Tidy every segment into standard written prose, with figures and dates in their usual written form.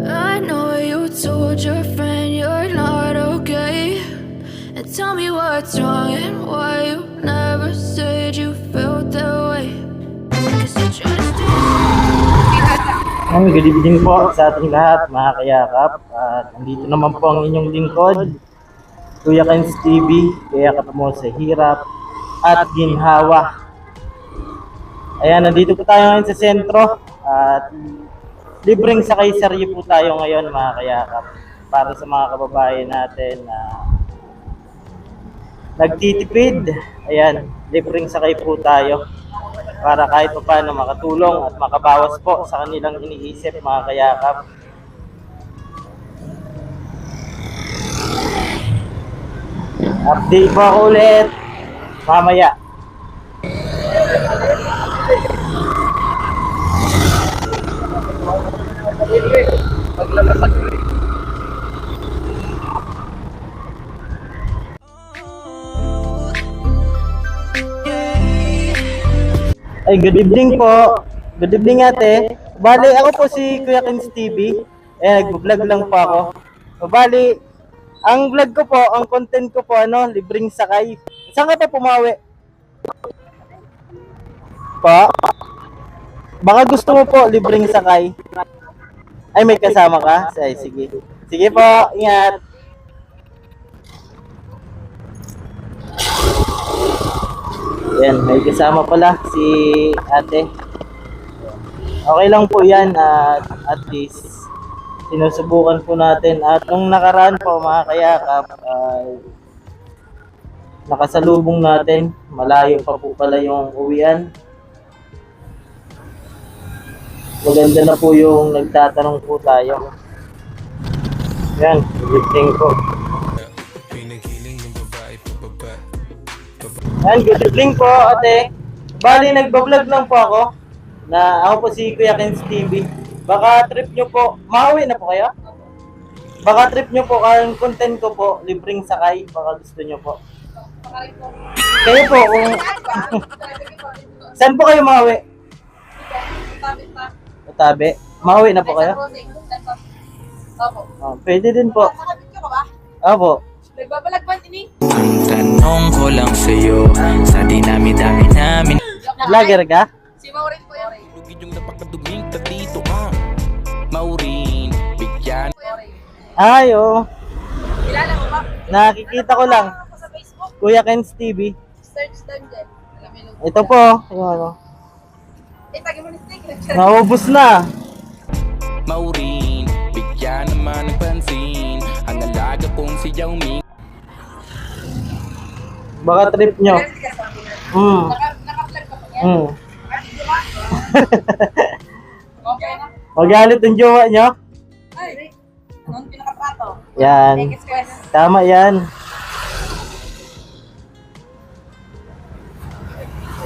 I know you told your friend you're not okay. And tell me what's wrong and why you never said you felt that way. 'Cause you're trying to Good evening po sa ating lahat mga kayakap. At nandito naman po ang inyong lingkod, Kuya Ken's TV, kayakap mo sa hirap at ginhawa. Ayan, nandito po tayo ngayon sa sentro at libreng sakay saryo po tayo ngayon mga kayakap. Para sa mga kababayan natin na nagtitipid, ayan, libreng sakay po tayo. Para kahit pa paano makatulong at makabawas po sa kanilang iniisip mga kayakap. Update po ako ulit mamaya. Ay, good evening po. Good evening ate. Bali, ako po si Kuya Ken's TV. Nag-vlog lang po ako. Bali, ang vlog ko po, ang content ko po, libreng sakay. Saan ka pa pumawi? Po? Baka gusto mo po, libreng sakay. Ay, may kasama ka? Ay, sige. Sige po, ingat. Yan, may kasama pala si ate. Okay lang po yan at least sinusubukan po natin. At nung nakaraan po mga kayakap, nakasalubong natin. Malayo pa po pala yung uwian. Maganda na po yung nagtatanong po tayo. Yan, good po. Yan, good evening po ate. Bali, nagbablog lang po ako. Ako po si Kuya Ken's TV. Baka trip nyo po, mauwi na po kayo? Baka trip nyo po, ang content ko po, libreng sakay. Baka gusto nyo po. Kayo po, kung... Saan po kayo mauwi? Tabi. Mauwi na po kayo? Oh, pwede din po. Opo. Nagbabalag pa ini. Ang tanong ko lang sa'yo, sa dinami-dami namin. Vlogger ka? Si Maureen po yan. Lugid yung napakaduming dito, Maureen, bigyan. Ay, oo. Kilala mo ba? Nakikita ko lang. Ako sa Facebook. Kuya Ken's TV. Search them dyan. Alam mo yung logo. Ito po. Yung ano. Tagi mo ni Stick. Naubos na. Maureen, bigyan naman ng pansin. Ang alaga kong si Yao Ming. Baka trip nyo. Naka-vlog ka pa yan? Okay na? Magalit ang jowa nyo? Ay, anong pinakatrato? Yan. Next question. Tama yan.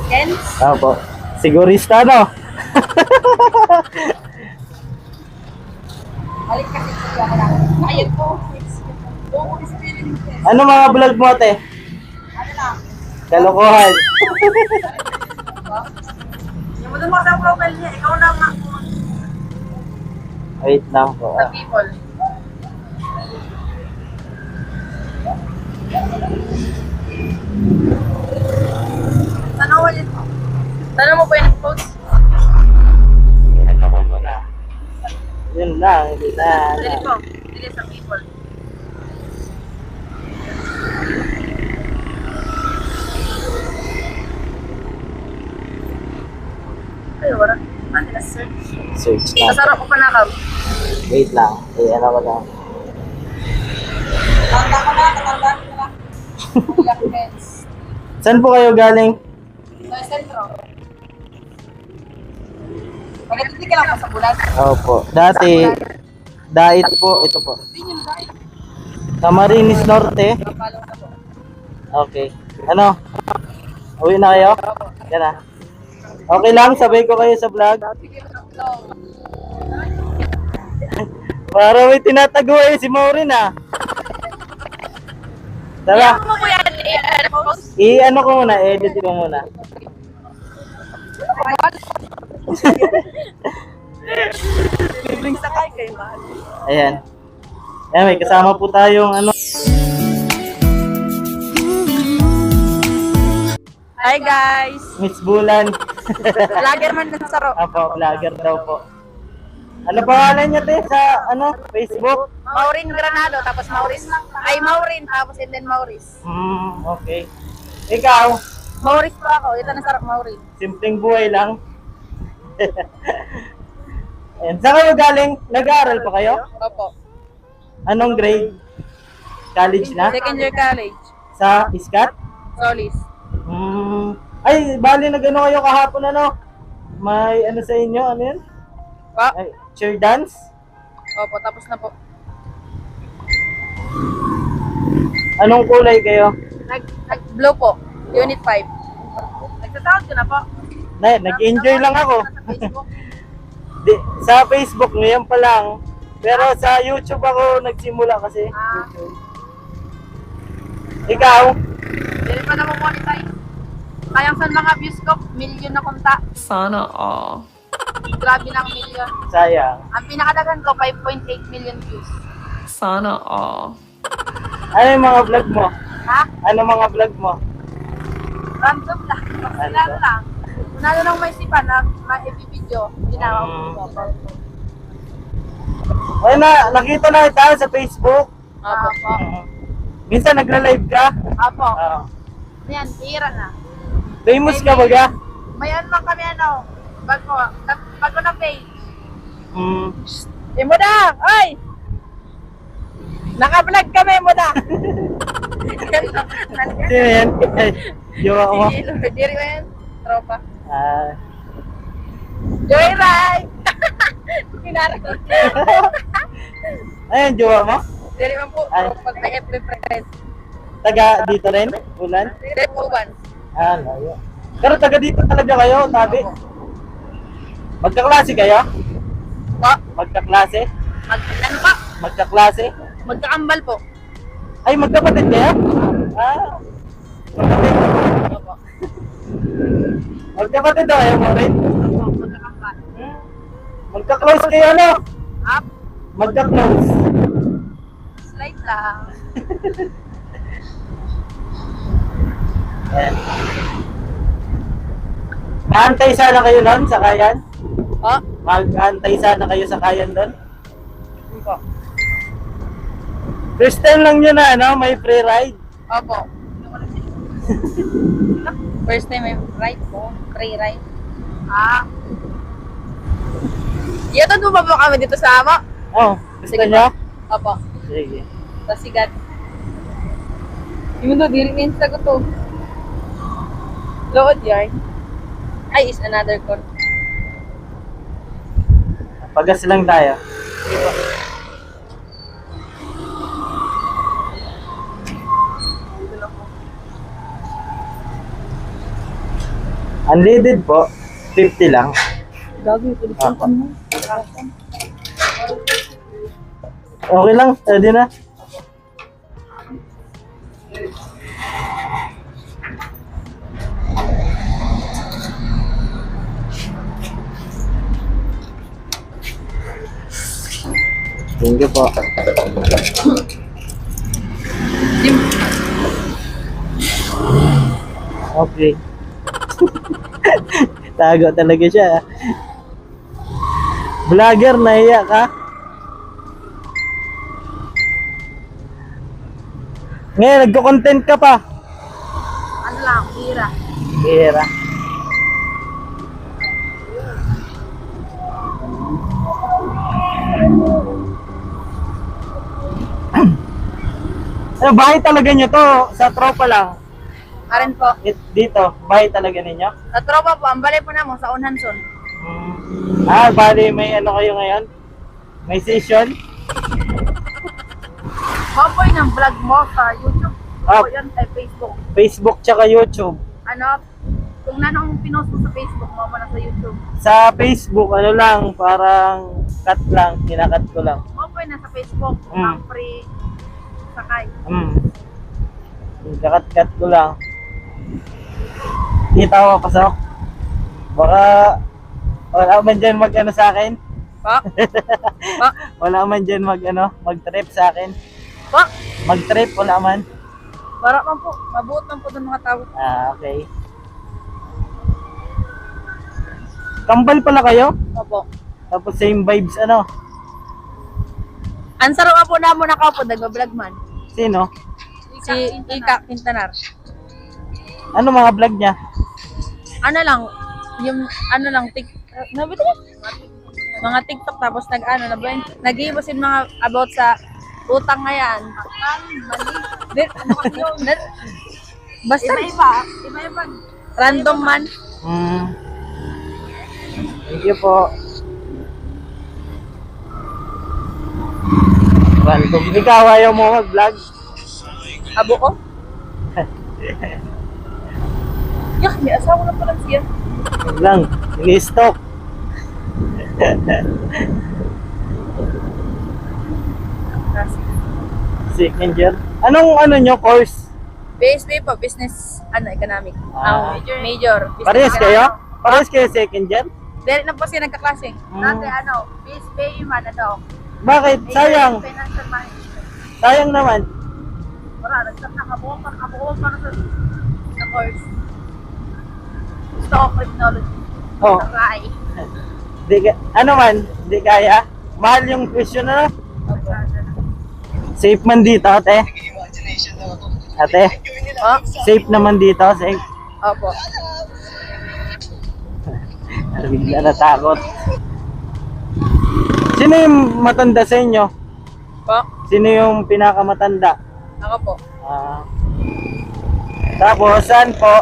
Ken? Opo. Sigurista, no? Balik kasi siya ako lang. Ayun po. Oo, experience test. Ano mga vlog mo, te? Ano lang? Kalokohan. Yung mo dun sa profile niya, ikaw na nga. Wait lang po. Sa people. Tanong mo po yung nag-post? Yun lang. Hindi na. Dili po. Dili sa people. Ay, wala. Ano na search? Search na. Kasarap ko pa na ka. Wait lang. Ano ko lang. Tanda ko na. Tatanda ko na. Black Pens. Saan po kayo galing? Sa sentro. Pagkatiti ka lang pa sa bulan. Opo. Dati, Dait po. Ito po. Hindi nyo dahil. Camarines Norte. Kapalo na po. Okay. Ano? Uwi na kayo? Yan na. Okay lang, sabay ko kayo sa vlog. Sige mo na vlog. Para may tinatago si Maureen ah. Tara. Ano mo po yan? Post? I-ano ko muna, edit ko muna. Libreng sakay kayo, mahal. Ayan. Ayan, may kasama po tayong ano. Hi guys! Miss Bulan. Vlogger man ng saro. Apo, vlogger daw po. Ano pangalan niya te sa ano, Facebook? Maureen Granado, tapos Maurice. Ay, Maureen, tapos and then Maurice. Okay. Ikaw, Maurice po ako. Ito na sarap, Maureen. simpleng buhay lang. Ayan. Saan kayo galing? Nag-aaral pa kayo? Opo. Anong grade? College na? Second year college. Sa Iskat? Solis. Ay, bali nag-ano kayo kahapon ano? May ano sa inyo? Ano yun? Pa? Ay, cheer dance? Opo, tapos na po. Anong kulay kayo? Nag-blow po. Unit 5. Nagtatawag ko na po. Nag-enjoy lang ako. Sa Facebook. Sa Facebook ngayon pa lang. Pero sa YouTube ako nagsimula kasi. Ah. YouTube. Ikaw? Hindi pa na mo monetize. Kayang sa mga views ko, million na kunta. Sana all. Grabe ng million. Sayang. Ang pinakadagan ko, 5.8 million views. Sana all. Ano yung mga vlog mo? Ha? Ano mga vlog mo? Random lang. Masilan lang. Kung ano nang may sipan na ma-video, ginawa ko. Ay nakita na kita sa Facebook. Opo. Minsan nagla-live ka. Opo. Ah. Yan, tira na. Famous ka baga? May ano lang kami bago na page. Mo da! Ay! Naka-vlog kami mo da! Sino yan? Jowa mo? Diri mo yan, tropa. Ah. Joyride! Pinarap. Ayun, jowa mo? Diri mo po, Ay. pag may FB friends. Taga dito rin? Ulan? Diri po ban. Ah, layo. Pero taga dito talaga kayo, tabi? Magkaklase kayo? Po, Magkaklase? ano pa? Magkaklase? Magkakambal po. Ay, magkapatid kayo? Ah. Magkapatid. Opo. Magkapatid daw kayo mo rin? Magkakambal. Magka-close kayo, ano? Up, Magka-close. slide lang. Ayan. Maantay sana kayo nun sa Kayan? Po, Mag-antay sana kayo sa Kayan doon? First time lang nyo na, ano? May free ride? opo. First time may ride po, free ride. Ah. Yato po ba po kami dito sa Amo? Oh, gusto Sige nyo? Opo. Sige. Sa Sigat. Yung diri nga sa to. Load yarn. Ay, is another call. Pagas lang tayo. Unleaded po, 50 lang. Gagawin ko dito. Apa. Okay lang, pwede na. Thank you po. Okay. Tago talaga siya. Vlogger, nahiya ka? Ngayon, nagko-content ka pa. Ano lang, hira. Hira. Ano, bahay talaga nyo to, sa tropa lang. Arin po. Dito, bahay talaga ninyo? Sa tropa po, ang balay po na mo sa Unhanson. Bali, may ano kayo ngayon? May session? Mapoy ng vlog mo sa YouTube. Ah. O yan sa Facebook. Facebook tsaka YouTube. Ano, kung nanong pinost mo sa Facebook, mo na sa YouTube. Sa Facebook, ano lang, parang cut lang, kinakat ko lang. Mapoy na sa Facebook, ang free sakay. Kakat-cut ko lang. Kita ko pasok. Baka wala man dyan mag-ano sa akin. Pa? Pa? Wala man dyan mag-trip sa akin. Pa? Mag-trip, wala man. Para man po. Mabuot man po ng mga tao. Okay. Kambal pala kayo? Opo. Tapos same vibes, Answer nga po na mo nakaupo. Nagbablog man. Sino? Si Ika Quintanar. Ano mga vlog niya? Ano lang, yung ano lang, nabito mo? Mga TikTok tapos nag-iibasin mga about sa utang nga yan. Basta iba-iba. Random man. Thank you po. Random. Ikaw ayaw mo mag-vlog? Abo ko? Yak, may asawa na pala siya. Wag lang. Ini-stop. Second year. Anong nyo course? BSB po, business, economic. Major. Business Parehas kayo? economic. Parehas kayo second year? Dahil na po siya nagkaklase. Dati BSB man Bakit? Sayang. Financial management. Sayang naman. Wala, nakabuo pa sa course. Stock technology. Oh. Sakay. Di kaya? Mahal yung question Safe man dito, ate? Ate? Oh, Safe naman dito, safe. opo. Bigla natakot. Sino yung matanda sa inyo? Po, Sino yung pinakamatanda? ako po. Tapos, saan po?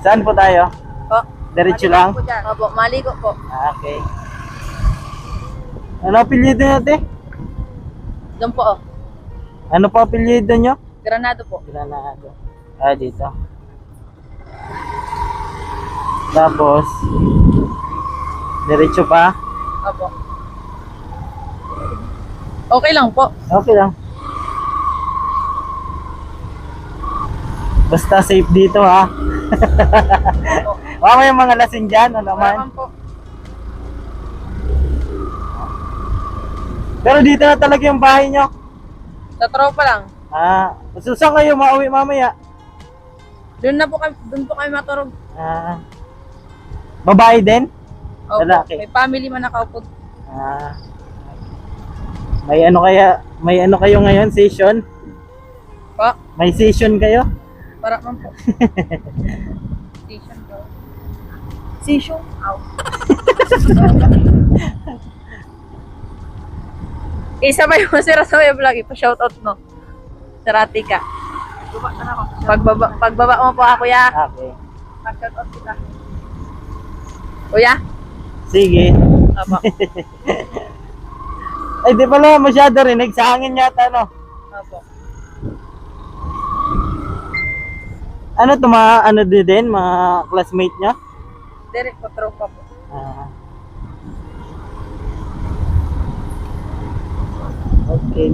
Saan po tayo? Po. Diretso lang? Po dyan. Opo, maligo po. Okay. Ano apelyido nyo, ate? Doon po, Ano po apelyido nyo? Granado po. Granado. Dito. Tapos, diretso pa? Opo. Okay lang po. Okay lang. Basta safe dito, ha? May mga lasing dyan, Wala naman. man po. Pero dito na talaga yung bahay nyo. Sa tropa lang. So saan kayo mauwi mamaya? Doon po kami maturog. Babae din? Opo. Lalaki. May family man nakaupo. May ano kayo ngayon, session? Po, May session kayo? para man po. Station po. Station? Ow. Isa pa yung masira sa may vlog, ipa-shoutout mo. Sarati ka. Pagbaba mo po ako, kuya. Okay. Mag-shoutout kita. Kuya? Sige. Opo. Ay, di pala masyado rin. Nagsahangin yata, no? Opo. Ano to, mga classmate nyo? Direct po, tropa po. Okay.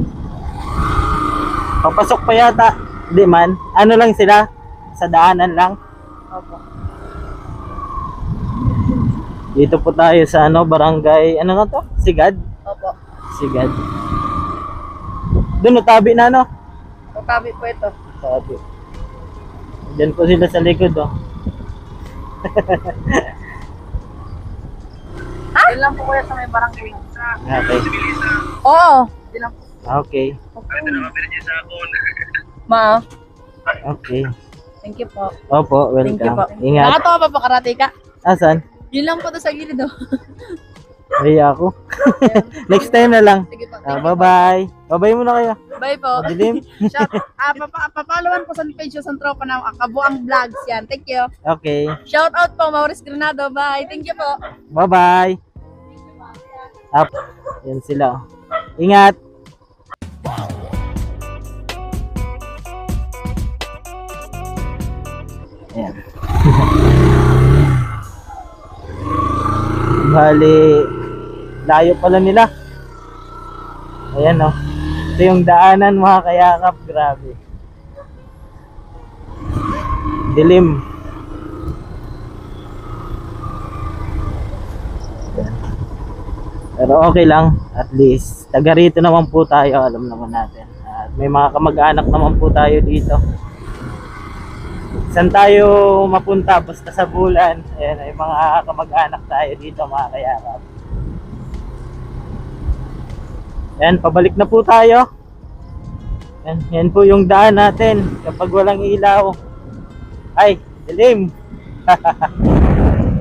Papasok pa yata. Di man. Ano lang sila? Sa daanan lang. Opo. Dito po tayo sa barangay, ano nga to? Sigad? Opo. Sigad. Doon, tabi na, Katabi po ito. Tabi. Diyan po sila sa likod, Diyan lang po kuya sa may barangay. Okay. Oo. Diyan lang po. Okay. Ma, Okay. thank you po. Opo, Thank you welcome. po. Ingat. Nakatawa pa po karate ka? Asan? Yun lang po to sa gilid, oh. Ay, ako. Next time na lang. Sige po. Bye-bye. Bye-bye muna kayo. Bye po. Madilim. Papalawan po sa page sa tropa na Kabuang Vlogs yan. Thank you. Okay. Shout out po, Maurice Granado. Bye. Thank you po. Bye-bye. Up. Yan sila. Ingat. Ayan. Bali, layo pala nila. Ayan, ito yung daanan, mga kayakap. Grabe. Dilim. Pero okay lang, at least taga rito naman po tayo, alam naman natin. At may mga kamag-anak naman po tayo dito. Saan tayo mapunta basta sa Bulan? Ayan, may mga kamag-anak tayo dito, mga kayakap. Ayan, pabalik na po tayo. Yan po yung daan natin kapag walang ilaw. Ay, dilim.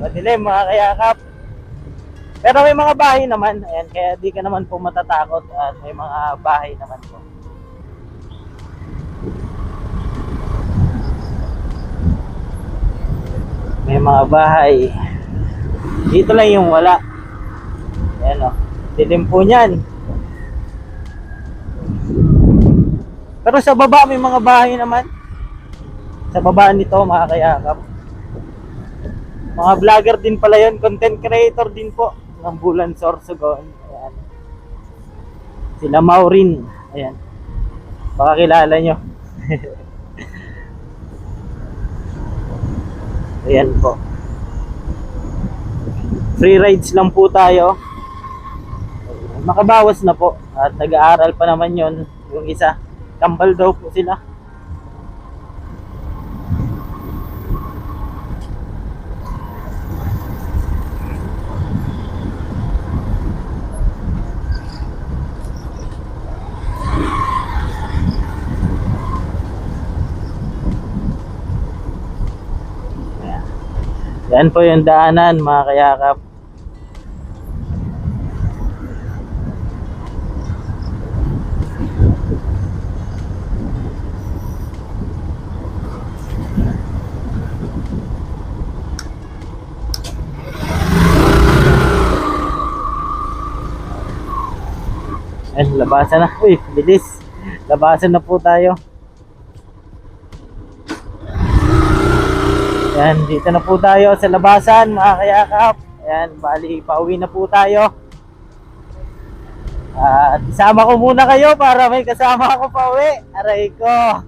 Madilim, mga kayakap. Pero may mga bahay naman. Ayan, kaya di ka naman po matatakot. At may mga bahay naman po. May mga bahay. Dito lang yung wala. Ayan o. Dilim po niyan. Pero sa baba may mga bahay naman. Sa baba nito, mga kayakap. Mga vlogger din pala yun. Content creator din po ng Bulan Sorsogon. Ayan. Sila Maureen. Ayan. Baka kilala nyo. Ayan po. Free rides lang po tayo. Makabawas na po. At nag-aaral pa naman yon yung isa. Kambal daw po sila. Yan po yung daanan, mga kayakap. Yan, labasan na. Uy, bilis. Labasan na po tayo. Yan, dito na po tayo sa labasan, mga kayakap. Yan, bali, pauwi na po tayo. At isama ko muna kayo para may kasama ako pauwi. Aray ko.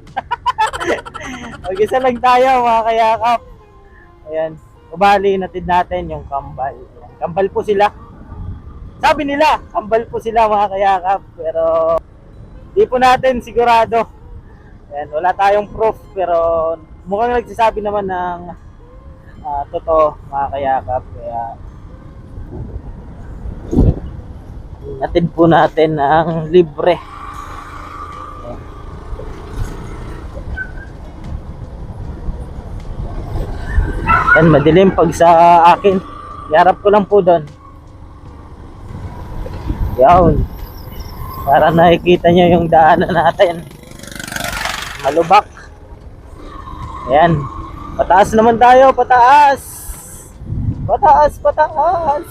Mag-isa lang tayo, mga kayakap. Ayan, bali, natid natin yung kambal. Ayan, kambal po sila. Sabi nila, kambal po sila, mga kayakap. Pero, di po natin sigurado. Ayan, wala tayong proof, pero mukhang nagsasabi naman ng totoo, mga kayakap. Kaya natin po natin ang libre. Yan, madilim pag sa akin. Iharap ko lang po doon. Yan, para nakikita nyo yung daanan natin. Malubak. Ayan. Pataas naman tayo. Pataas. Pataas, pataas.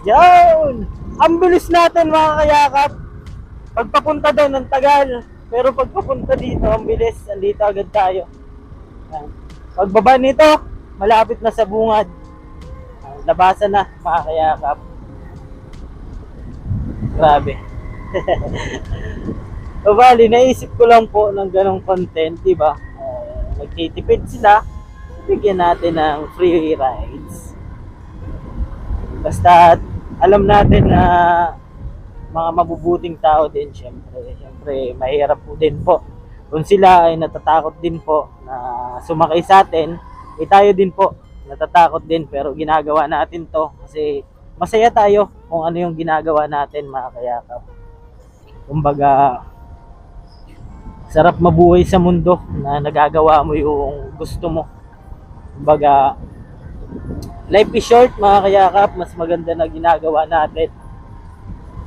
Yan. Ang bilis natin, mga kayakap. Pagpapunta daw ng tagal. Pero pagpapunta dito, ang bilis. Andito agad tayo. Ayan. Pagbaba nito, malapit na sa bungad. Labasan na, mga kayakap. Grabe. So, bali, naisip ko lang po ng ganong content, diba? Nagtitipid sila, bigyan natin ng free rides. Basta alam natin na mga mabubuting tao din, syempre mahirap po din po. Kung sila ay natatakot din po na sumakay sa atin, tayo din po natatakot din, pero ginagawa natin to kasi masaya tayo kung ano yung ginagawa natin, mga kayakap. Kumbaga, sarap mabuhay sa mundo na nagagawa mo yung gusto mo. Kumbaga, life is short, mga kayakap. Mas maganda na ginagawa natin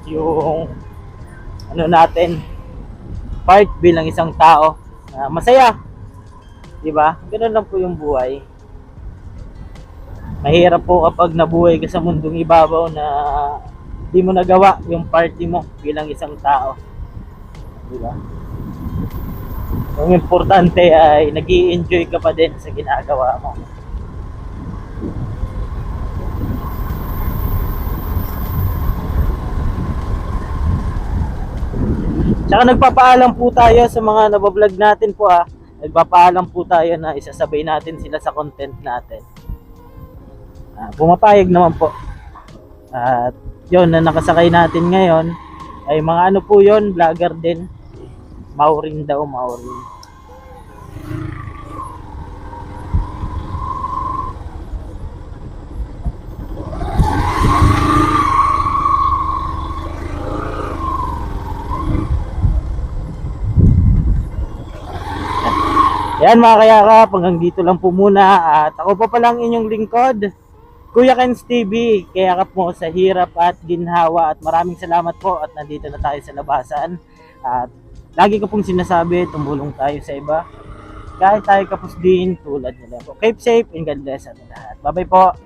yung ano natin, part bilang isang tao na masaya, diba? Ganun lang po yung buhay. Mahirap po kapag nabuhay ka sa mundong ibabaw na di mo nagawa yung party mo bilang isang tao, diba? Ang importante ay nag-i-enjoy ka pa din sa ginagawa mo. Tsaka nagpapaalam po tayo sa mga nabablog natin po Nagpapaalam po tayo na isasabay natin sila sa content natin. Pumapayag naman po. At yon na nakasakay natin ngayon ay mga ano po yon, vlogger din. Maurin daw, Maurin. Yan mga kayakap, hanggang dito lang po muna. At ako pa palang inyong lingkod, Kuya Ken's TV. Kayakap mo sa hirap at ginhawa. At maraming salamat po at nandito na tayo sa labasan. At lagi ko pong sinasabi, tumulong tayo sa iba. Kahit tayo kapos din, tulad nila po. Keep safe and God bless at lahat. Bye bye po.